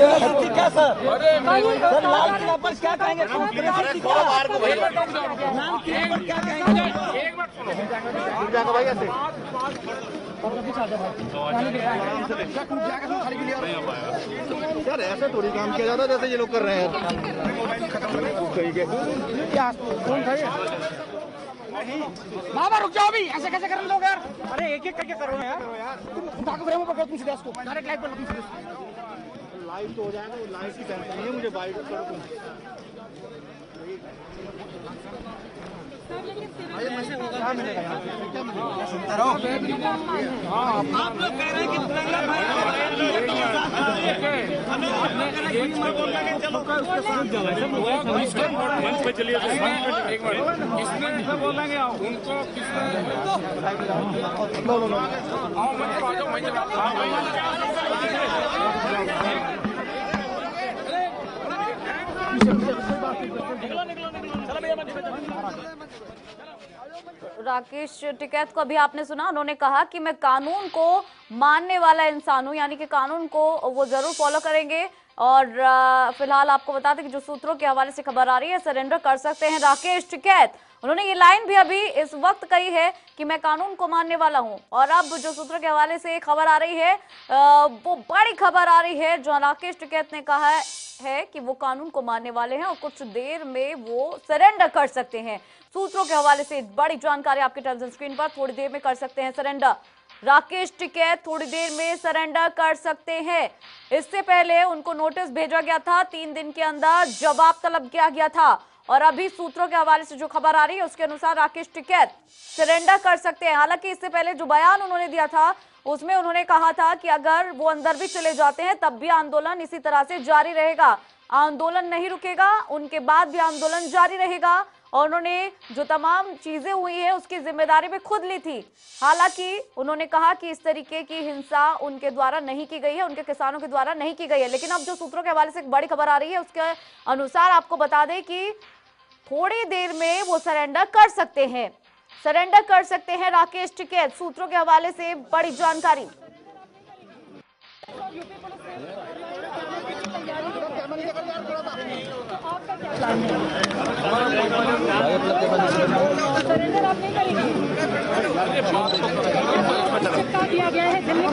क्या सर लाल किला पर क्या कहेंगे? यार ऐसे थोड़ी काम किया जाता जैसे ये लोग कर रहे हैं। बाबा रुक जाओ भी, ऐसे कैसे कर लोग यार? अरे एक एक करके करो यार। उठा के फ्रेम पकड़ो तुम सीधे इसको, डायरेक्ट लाइव पर तुम सीधे। लाइव तो हो जाएगा, लाइव की टेंशन नहीं है मुझे, बाइक करो तुम। क्या मिलेगा यहाँ से? क्या मिलेगा? सुनते रहो। आप लोग कह रहे हैं कि तिरंगा मंच पे चलिए एक मिनट किसने बोलेंगे उनको राकेश टिकैत को अभी आपने सुना, उन्होंने कहा कि मैं कानून को मानने वाला इंसान हूं, यानी कि कानून को वो जरूर फॉलो करेंगे। और फिलहाल आपको बता दें कि जो सूत्रों के हवाले से खबर आ रही है, सरेंडर कर सकते हैं राकेश टिकैत। उन्होंने ये लाइन भी अभी इस वक्त कही है कि मैं कानून को मानने वाला हूं। और अब जो सूत्रों के हवाले से खबर आ रही है, वो बड़ी खबर आ रही है, जो राकेश टिकैत ने कहा है कि वो कानून को मानने वाले हैं और कुछ देर में वो सरेंडर कर सकते हैं। सूत्रों के हवाले से बड़ी जानकारी आपके टेलीविजन स्क्रीन पर, थोड़ी देर में कर सकते हैं सरेंडर। राकेश टिकैत थोड़ी देर में सरेंडर कर सकते हैं। इससे पहले उनको नोटिस भेजा गया था, 3 दिन के अंदर जवाब तलब किया गया था। और अभी सूत्रों के हवाले से जो खबर आ रही है उसके अनुसार राकेश टिकैत सरेंडर कर सकते हैं। हालांकि इससे पहले जो बयान उन्होंने दिया था उसमें उन्होंने कहा था कि अगर वो अंदर भी चले जाते हैं तब भी आंदोलन इसी तरह से जारी रहेगा, आंदोलन नहीं रुकेगा, उनके बाद भी आंदोलन जारी रहेगा। और उन्होंने जो तमाम चीजें हुई है उसकी जिम्मेदारी भी खुद ली थी। हालांकि उन्होंने कहा कि इस तरीके की हिंसा उनके द्वारा नहीं की गई है, उनके किसानों के द्वारा नहीं की गई है। लेकिन अब जो सूत्रों के हवाले से एक बड़ी खबर आ रही है उसके अनुसार आपको बता दें कि थोड़ी देर में वो सरेंडर कर सकते हैं, सरेंडर कर सकते हैं राकेश टिकैत। सूत्रों के हवाले से बड़ी जानकारी। सरेंडर आप नहीं करेंगे? चिपका दिया गया है दिल्ली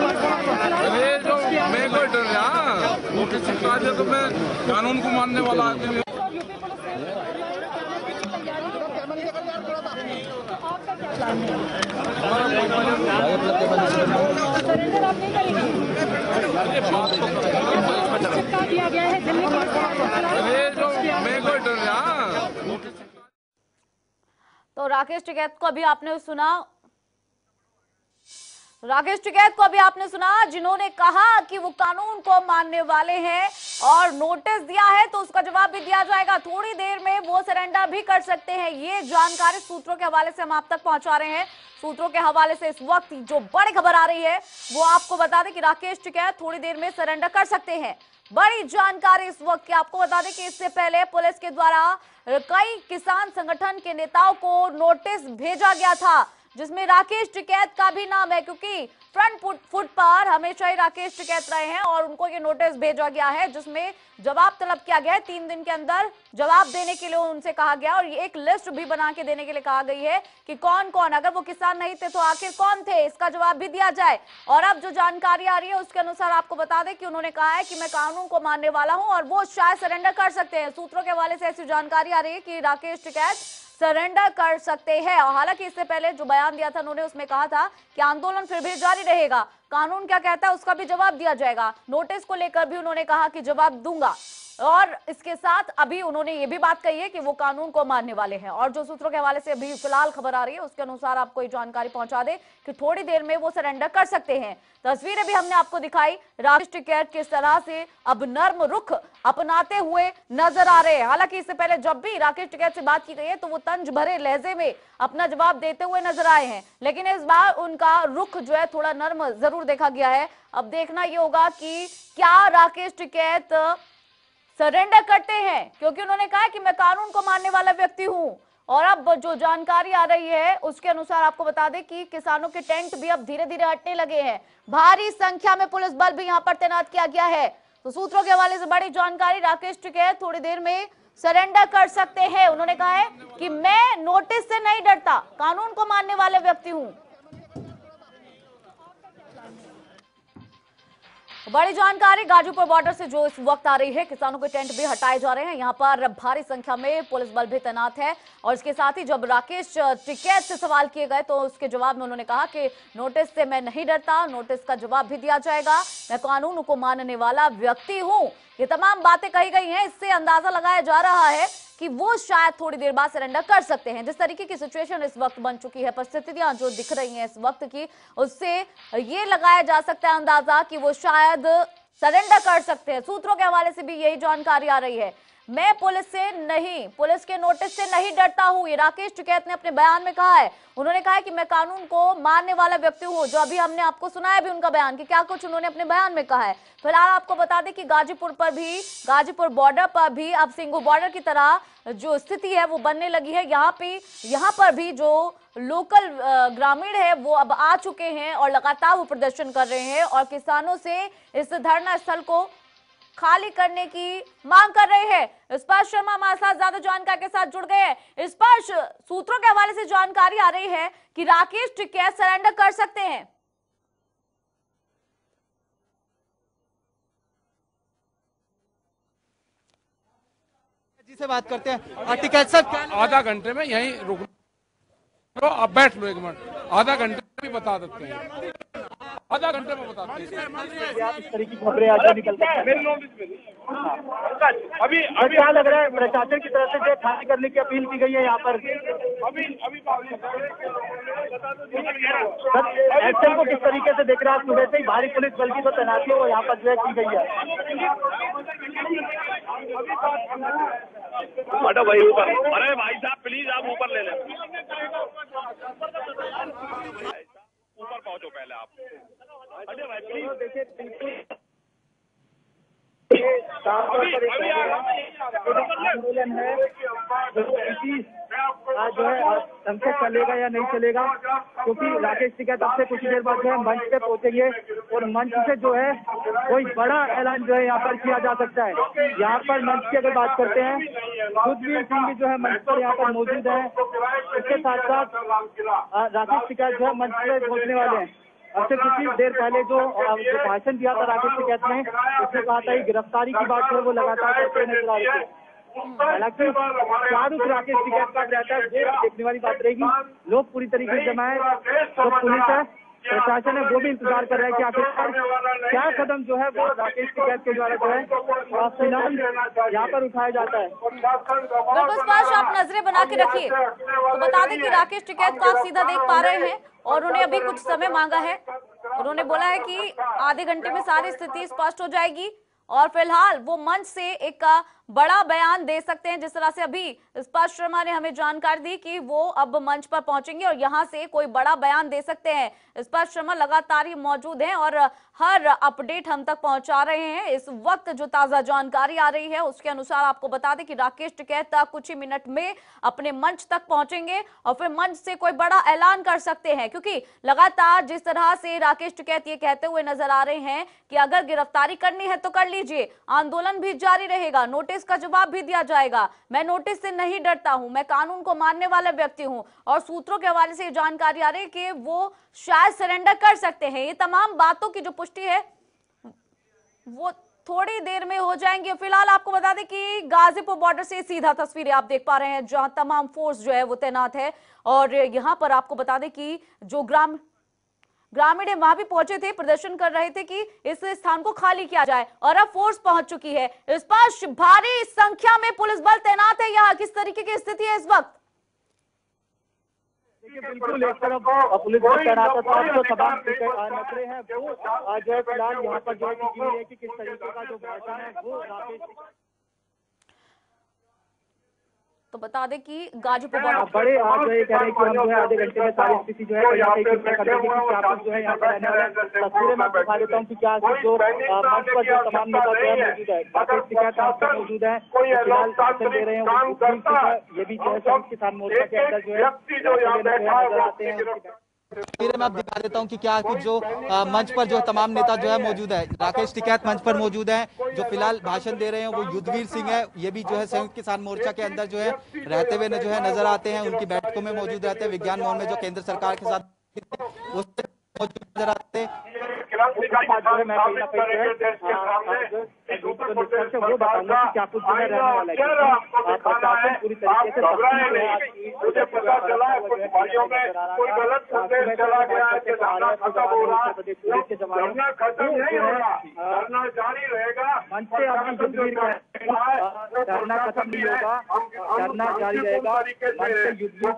अरे जो मैं कोई डर रहा नोटिस चिपका दिया तो मैं कानून को मानने वाला आदमी। सरेंडर आप नहीं करेंगे? चिपका दिया गया है दिल्ली अरे जो मैं कोई डर रहा। तो राकेश टिकैत को अभी आपने सुना, राकेश टिकैत को अभी आपने सुना, जिन्होंने कहा कि वो कानून को मानने वाले हैं और नोटिस दिया है तो उसका जवाब भी दिया जाएगा। थोड़ी देर में वो सरेंडर भी कर सकते हैं। ये जानकारी सूत्रों के हवाले से हम आप तक पहुंचा रहे हैं। सूत्रों के हवाले से इस वक्त जो बड़ी खबर आ रही है वो आपको बता दें कि राकेश टिकैत थोड़ी देर में सरेंडर कर सकते हैं। बड़ी जानकारी इस वक्त की आपको बता दें कि इससे पहले पुलिस के द्वारा कई किसान संगठन के नेताओं को नोटिस भेजा गया था, जिसमें राकेश टिकैत का भी नाम है, क्योंकि फ्रंट फुट पर हमेशा ही राकेश टिकैत रहे हैं। और उनको ये नोटिस भेजा गया है जिसमें जवाब तलब किया गया है, 3 दिन के अंदर जवाब देने के लिए उनसे कहा गया। और ये एक लिस्ट भी बना के देने के लिए कहा गई है कि कौन कौन, अगर वो किसान नहीं थे तो आखिर कौन थे, इसका जवाब भी दिया जाए। और अब जो जानकारी आ रही है उसके अनुसार आपको बता दें कि उन्होंने कहा है कि मैं कानून को मानने वाला हूं और वो शायद सरेंडर कर सकते हैं। सूत्रों के हवाले से ऐसी जानकारी आ रही है कि राकेश टिकैत सरेंडर कर सकते हैं। और हालांकि इससे पहले जो बयान दिया था उन्होंने उसमें कहा था कि आंदोलन फिर भी जारी रहेगा, कानून क्या कहता है उसका भी जवाब दिया जाएगा। नोटिस को लेकर भी उन्होंने कहा कि जवाब दूंगा। और इसके साथ अभी उन्होंने ये भी बात कही है कि वो कानून को मानने वाले हैं। और जो सूत्रों के हवाले से अभी फिलहाल खबर आ रही है उसके अनुसार आपको ये जानकारी पहुंचा दे कि थोड़ी देर में वो सरेंडर कर सकते हैं। तस्वीरें भी हमने आपको दिखाई, राकेश टिकैत किस तरह से अब नर्म रुख अपनाते हुए नजर आ रहे हैं। हालांकि इससे पहले जब भी राकेश टिकैत से बात की गई है तो वो तंज भरे लहजे में अपना जवाब देते हुए नजर आए हैं, लेकिन इस बार उनका रुख जो है थोड़ा नर्म जरूर देखा गया है। अब देखना ये होगा कि क्या राकेश टिकैत सरेंडर करते हैं, क्योंकि उन्होंने कहा कि मैं कानून को मानने वाला व्यक्ति हूं। और अब जो जानकारी आ रही है उसके अनुसार आपको बता दें कि किसानों के टेंट भी अब धीरे धीरे हटने लगे हैं। भारी संख्या में पुलिस बल भी यहां पर तैनात किया गया है। तो सूत्रों के हवाले से बड़ी जानकारी, राकेश टिकैत थोड़ी देर में सरेंडर कर सकते हैं। उन्होंने कहा है कि मैं नोटिस से नहीं डरता, कानून को मानने वाले व्यक्ति हूं। बड़ी जानकारी गाजीपुर बॉर्डर से जो इस वक्त आ रही है, किसानों के टेंट भी हटाए जा रहे हैं। यहां पर भारी संख्या में पुलिस बल भी तैनात है और इसके साथ ही जब राकेश टिकैत से सवाल किए गए तो उसके जवाब में उन्होंने कहा कि नोटिस से मैं नहीं डरता, नोटिस का जवाब भी दिया जाएगा, मैं कानून को मानने वाला व्यक्ति हूं। ये तमाम बातें कही गई हैं, इससे अंदाजा लगाया जा रहा है कि वो शायद थोड़ी देर बाद सरेंडर कर सकते हैं। जिस तरीके की सिचुएशन इस वक्त बन चुकी है, परिस्थितियां जो दिख रही हैं इस वक्त की, उससे ये लगाया जा सकता है अंदाजा कि वो शायद सरेंडर कर सकते हैं। सूत्रों के हवाले से भी यही जानकारी आ रही है। मैं पुलिस के नोटिस से नहीं डरता हूं, ये राकेश टिकैत ने अपने बयान में कहा है। उन्होंने कहा है कि मैं कानून को मानने वाला व्यक्ति हूं, जो अभी हमने आपको सुनाया भी उनका बयान कि क्या कुछ उन्होंने अपने बयान में कहा है। फिलहाल आपको बता दें कि गाजीपुर बॉर्डर पर भी अब सिंघू बॉर्डर की तरह जो स्थिति है वो बनने लगी है। यहाँ पर भी जो लोकल ग्रामीण है वो अब आ चुके हैं और लगातार वो प्रदर्शन कर रहे हैं और किसानों से इस धरना स्थल को खाली करने की मांग कर रहे हैं। स्पर्श शर्मा हमारे साथ ज्यादा जानकारी के साथ जुड़ गए हैं। स्पर्श, सूत्रों के हवाले से जानकारी आ रही है कि राकेश टिकैत सरेंडर कर सकते हैं। जी से बात करते हैं। टिकैत सर, आधा घंटे में यहीं रुक लो, आप बैठ लो 1 मिनट, आधा घंटे में बता देते हैं, आधा घंटे में बताते हैं। इस तरह की खबरें आज निकलती हैं। अभी क्या लग रहा है, प्रशासन की तरफ से जो खाली करने की अपील की गई है यहाँ पर, एक्शन को किस तरीके से देख रहे हैं? सुबह से ही भारी पुलिस बल की जो तैनाती है वो यहाँ पर जो है की गई है। भाई ऊपर, अरे भाई साहब प्लीज आप ऊपर ले लें, ऊपर पहुंचो पहले आप। अरे भाई प्लीज देखिए, बिल्कुल आंदोलन है आज जो है संसद चलेगा या नहीं चलेगा, क्योंकि राकेश टिकैत अब से कुछ देर बाद जो है मंच पे पहुंचेंगे और मंच से जो है कोई बड़ा ऐलान जो है यहाँ पर किया जा सकता है। यहाँ पर मंच की अगर बात करते हैं, सुखबीर सिंह भी जो है मंच पर यहाँ पर मौजूद है। इसके साथ साथ राकेश टिकैत जो है मंच पे पहुंचने वाले हैं। अब से कुछ देर पहले जो भाषण दिया था राकेश टिकैत ने, उसने कहा था गिरफ्तारी की बात है वो लगातार करते नजर आ रहे थे। हालांकि शाहरुख राकेश टिकैत का रहता है वो देखने वाली बात रहेगी। लोग पूरी तरीके से जमा है, तो पुलिस है, प्रशासन है, वो भी इंतजार कर रहा है कि आखिरकार क्या कदम जो है वो राकेश टिकैत के द्वारा जो है फिलहाल यहाँ पर उठाया जाता है। बिल्कुल, आप नजरें बना के रखिए। तो बता दें कि राकेश टिकैत को आप सीधा देख पा रहे हैं और उन्होंने अभी कुछ समय मांगा है। उन्होंने बोला है कि आधे घंटे में सारी स्थिति स्पष्ट हो जाएगी और फिलहाल वो मंच से एक बड़ा बयान दे सकते हैं। जिस तरह से अभी स्पर्श शर्मा ने हमें जानकारी दी कि वो अब मंच पर पहुंचेंगे और यहां से कोई बड़ा बयान दे सकते हैं। स्पर्श शर्मा लगातार ही मौजूद हैं और हर अपडेट हम तक पहुंचा रहे हैं। इस वक्त जो ताजा जानकारी आ रही है उसके अनुसार आपको बता दें कि राकेश टिकैत कुछ ही मिनट में अपने मंच तक पहुंचेंगे और फिर मंच से कोई बड़ा ऐलान कर सकते हैं, क्योंकि लगातार जिस तरह से राकेश टिकैत ये कहते हुए नजर आ रहे हैं कि अगर गिरफ्तारी करनी है तो कर लीजिए, आंदोलन भी जारी रहेगा, नोटिस का जवाब भी दिया जाएगा, मैं नोटिस से नहीं डरता हूं, मैं कानून को मानने वाला व्यक्ति हूं। और सूत्रों के हवाले से जानकारी आ रही है कि वो शायद सरेंडर कर सकते हैं। ये तमाम बातों की जो पुष्टि है वो थोड़ी देर में हो जाएंगे। फिलहाल आपको बता दें कि गाजीपुर बॉर्डर से सीधा तस्वीरें आप देख पा रहे हैं, जहां तमाम फोर्स जो है वो तैनात है और यहां पर आपको बता दें कि जो ग्रामीण वहां भी पहुंचे थे, प्रदर्शन कर रहे थे कि इस स्थान को खाली किया जाए और अब फोर्स पहुंच चुकी है। इस पर भारी संख्या में पुलिस बल तैनात है। यहाँ किस तरीके की स्थिति है इस वक्त? बिल्कुल एक तरफ पुलिस बल तैनात है, जो तमाम नजरें हैं वो जो है फिलहाल यहाँ पर जो है कि किस तरीके का जो भाषण है वो राकेश। तो बता दें कि गाजीपुर बड़े आज जो है कह रहे हैं कि हम जो है आधे घंटे में सारी स्थिति जो है कर देंगे कि क्या कुछ जो है यहाँ पर रहने वाले तस्वीरें मैं दिखा देता हूँ कि क्या जो मंच पर जो तमाम नेता जो है मौजूद है, राकेश टिकैत मौजूद है, फिलहाल भाषण दे रहे हैं। ये भी जो है किसान मोर्चा के अंदर जो है नजर आते हैं। मैं आप दिखा देता हूं कि क्या कुछ जो मंच पर जो तमाम नेता जो है मौजूद है। राकेश टिकैत मंच पर मौजूद हैं, जो फिलहाल भाषण दे रहे हैं वो युद्धवीर सिंह है। ये भी जो है संयुक्त किसान मोर्चा के अंदर जो है रहते हुए जो है नजर आते हैं, उनकी बैठकों में मौजूद रहते हैं। विज्ञान भवन में जो केंद्र सरकार के साथ मौजूद नजर आते हैं। वो बताऊंगा कि क्या कुछ जो है रहने वाला है। प्रशासन पूरी तरीके से मुझे पता चला कुछ भाइयों में कोई गलत संदेश चला गया है कि धरना खत्म हो रहा है। धरना खत्म नहीं हो रहा, धरना जारी रहेगा। मंच से अपनी युद्धवीर धरना खत्म नहीं होगा, धरना जारी रहेगा। मंच से युद्धवीर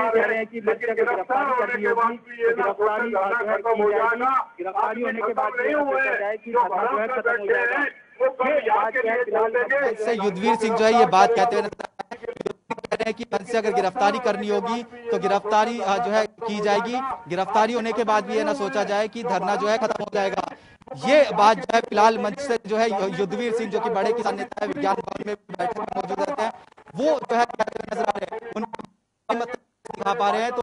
कह रहे हैं कि मंच से गिरफ्तारी करनी होगी, गिरफ्तारी गिरफ्तारी होने के बाद जाए कि धरना जो है खत्म हो जाएगा। इससे युद्धवीर सिंह जो है ये बात कहते हुए कह रहे हैं कि मंच से अगर गिरफ्तारी करनी होगी तो गिरफ्तारी जो है की जाएगी। गिरफ्तारी होने के बाद भी ये ना सोचा जाए कि धरना जो है खत्म हो जाएगा। ये बात जो है फिलहाल मंच से जो है युद्धवीर सिंह जो कि बड़े किसान नेता है, विज्ञान भवन में बैठक में मौजूद रहते हैं, वो जो है नजर आ रहे हैं, उनको दिखा पा रहे हैं। तो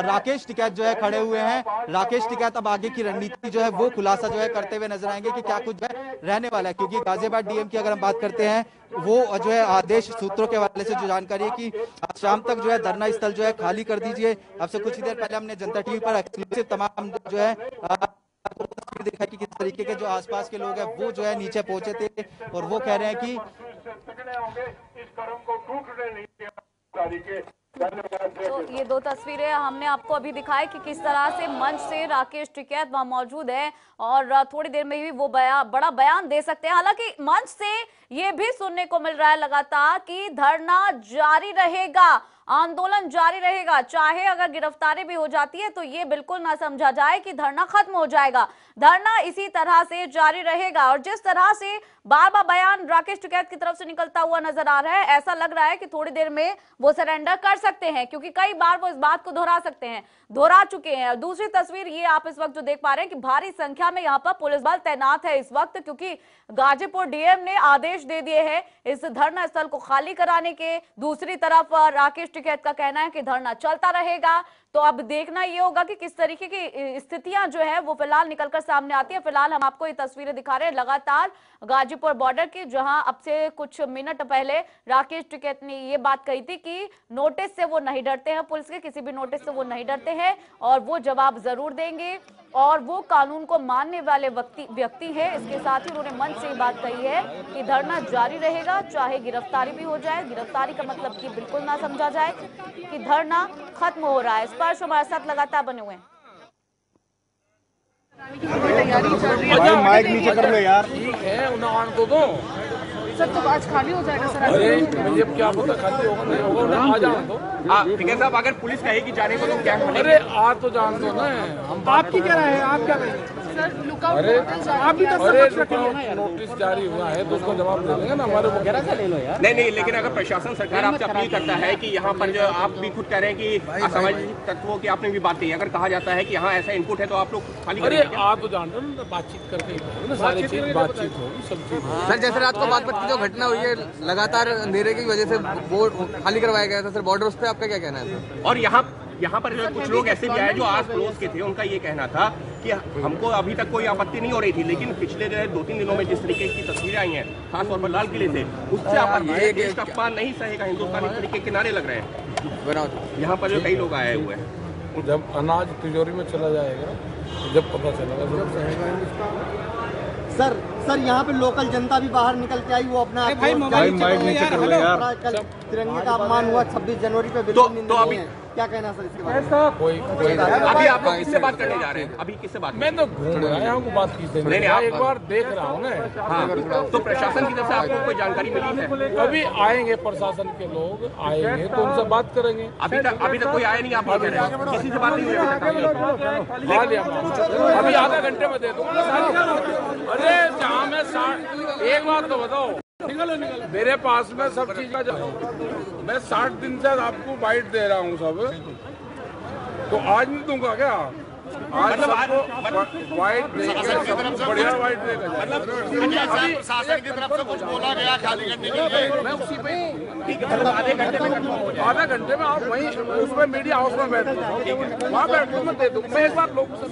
राकेश टिकैत जो है खड़े हुए हैं। राकेश टिकैत अब आगे की रणनीति जो है वो खुलासा जो है करते हुए नजर आएंगे कि क्या कुछ जो है रहने वाला है। क्योंकि गाजियाबाद डीएम की अगर हम बात करते हैं, वो जो है आदेश सूत्रों के हवाले से जो जानकारी है कि शाम तक जो है धरना स्थल जो है खाली कर दीजिए। अब से कुछ ही देर पहले हमने जनता टीवी पर एक्सक्लूसिव तमाम जो है देखा कि किस तरीके के जो आसपास के लोग हैं वो जो है नीचे पहुंचे थे और वो कह रहे हैं कि तो ये दो तस्वीरें हमने आपको अभी दिखाई कि किस तरह से मंच से राकेश टिकैत वहां मौजूद है और थोड़ी देर में ही वो बड़ा बयान दे सकते हैं। हालांकि मंच से ये भी सुनने को मिल रहा है लगातार कि धरना जारी रहेगा, आंदोलन जारी रहेगा, चाहे अगर गिरफ्तारी भी हो जाती है तो ये बिल्कुल ना समझा जाए कि धरना खत्म हो जाएगा। धरना इसी तरह से जारी रहेगा। और जिस तरह से बार बार बयान राकेश टिकैत की तरफ से निकलता हुआ नजर आ रहा है, ऐसा लग रहा है कि थोड़ी देर में वो सरेंडर कर सकते हैं, क्योंकि कई बार वो इस बात को दोहरा चुके हैं। दूसरी तस्वीर ये आप इस वक्त जो देख पा रहे हैं कि भारी संख्या में यहाँ पर पुलिस बल तैनात है इस वक्त, क्योंकि गाजीपुर डीएम ने आदेश दे दिए हैं इस धरना स्थल को खाली कराने के। दूसरी तरफ राकेश टिकैत का कहना है कि धरना चलता रहेगा। तो अब देखना ये होगा कि किस तरीके की स्थितियां जो है वो फिलहाल निकलकर सामने आती है। फिलहाल हम आपको ये तस्वीरें दिखा रहे हैं लगातार गाजीपुर बॉर्डर की, जहां अब से कुछ मिनट पहले राकेश टिकैत ने ये बात कही थी कि नोटिस से वो नहीं डरते हैं, पुलिस के किसी भी नोटिस से वो नहीं डरते हैं और वो जवाब जरूर देंगे और वो कानून को मानने वाले व्यक्ति है। इसके साथ ही उन्होंने मंच से बात कही है कि धरना जारी रहेगा, चाहे गिरफ्तारी भी हो जाए। गिरफ्तारी का मतलब कि बिल्कुल ना समझा जाए कि धरना खत्म हो रहा है। स्पर्श हमारे साथ लगातार बने हुए हैं। माइक नीचे कर लो यार। ठीक है, उन्हें आने तो दो सर। तो आज खाली हो जाएगा सर? अरे मुझे क्या पता खाली होगा नहीं होगा, उन्हें आ जाने दो। ठीक है साहब, अगर पुलिस कहेगी जाने को तो क्या? अरे आ तो जान दो ना। हम आपकी क्या राय है, आप क्या कहेंगे सर? लुकआउट आप भी नोटिस जारी हुआ है तो उसको जवाब दे देंगे ना हमारे वगैरह ले लो यार। नहीं, लेकिन अगर प्रशासन सरकार आपसे अपील करता है कि यहाँ पर जो आप भी खुद कह रहे हैं कि असामाजिक तत्वों की आपने भी बात कही, अगर कहा जाता है कि यहाँ ऐसा इनपुट है तो आप लोग खाली अरे आप तो जान रहे हो, बातचीत करके ना सारी चीज बातचीत होगी, सब चीज। सर जैसे रात को बागपत की जो घटना हुई है, लगातार अंधेरे की वजह से वो खाली करवाया गया था सर बॉर्डर, उस पर आपका क्या कहना है सर? और यहाँ पर कुछ लोग ऐसे भी आए जो आस पड़ोस के थे, उनका ये कहना था कि हमको अभी तक कोई आपत्ति नहीं हो रही थी, लेकिन पिछले जो है 2-3 दिनों में जिस तरीके की तस्वीरें आई हैं, खासतौर पर लाल किले से, उससे आपत्ति है। देश का अपमान नहीं सहेगा हिंदुस्तान, इस तरीके किनारे लग रहे हैं। यहाँ पर जो कई लोग आए हुए हैं। जब अनाज तिजोरी में चला जाएगा, जब पता चलेगा सर यहाँ पे लोकल जनता भी बाहर निकल के आई, वो अपना तिरंगे का अपमान हुआ 26 जनवरी पे। तो अभी क्या कहना सर इसके बारे में? कोई अभी आप लोग किससे बात करने जा रहे हैं? अभी किससे बात? मैं तो घूम रहा हूँ, बात किससे नहीं, एक बार देख रहा हूँ ना। हाँ, तो प्रशासन की तरफ से आपको कोई जानकारी मिली है? अभी आएंगे प्रशासन के लोग आएंगे तो उनसे बात करेंगे। अभी तक कोई आया नहीं, आप कह रहे हैं किसी से बात नहीं हुई अभी आधा घंटे में दे दूंगा। अरे जहाँ मैं एक बात तो बताओ, मेरे पास में सब चीज का मैं 60 दिन से आपको बाइट दे रहा हूँ सब, तो आज नहीं दूंगा क्या? आज सबको वाइट देंगे, बढ़िया वाइट देगा। प्रशासन की तरफ से कुछ बोला गया खाली करने के लिए? मैं उसी पे आधे घंटे में आप वहीं उसमें मीडिया हाउस में बैठ वहाँ बैठ लो, मैं दे दूँ। मैं एक बार लोगों से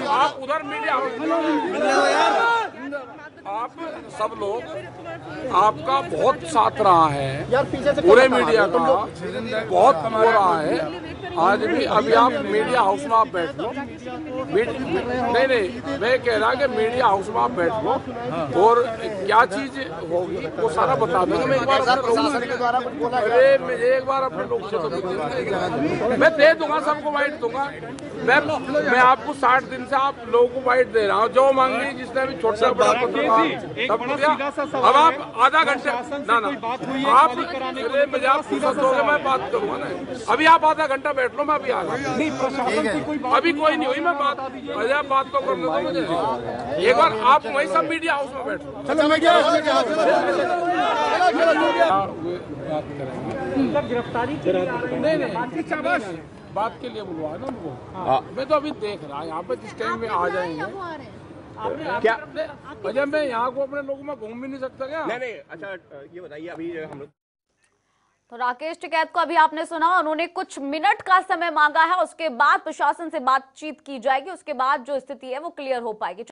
आप उधर मीडिया हाउस, आप सब लोग आपका बहुत साथ रहा है, पूरे मीडिया का बहुत हो रहा है। आज भी अभी आप मीडिया हाउस में आप बैठ लो, नहीं मैं कह रहा कि मीडिया हाउस में आप बैठ लो और क्या चीज होगी वो सारा बता देंगे। मैं एक बार अरे मुझे एक बार अपने लोग से मैं दे दूंगा, सबको वाइट दूंगा। मैं आपको 60 दिन से आप लोगों को वाइट दे रहा हूँ, जो मांगी जिसने भी छोटा बड़ा अब आप आधा घंटे ना आप फुर्सत दोगे मैं बात करूंगा ना। अभी आप आधा घंटा बैठ लो, मैं अभी आ रहा। अभी कोई नहीं हुई, मैं बात अरे आप बात को करने दो मुझे। एक बार आप वही सब मीडिया हाउस में बैठो। गिरफ्तारी नहीं बात के लिए बुलवा ना उनको। मैं तो अभी देख रहा यहाँ पे जिस टाइम में आ जाएंगे क्या वजह मैं यहाँ को अपने लोगों में घूम भी नहीं सकता क्या? नहीं अच्छा ये बताइए अभी हम लोग तो राकेश टिकैत को अभी आपने सुना, उन्होंने कुछ मिनट का समय मांगा है, उसके बाद प्रशासन से बातचीत की जाएगी, उसके बाद जो स्थिति है वो क्लियर हो पाएगी।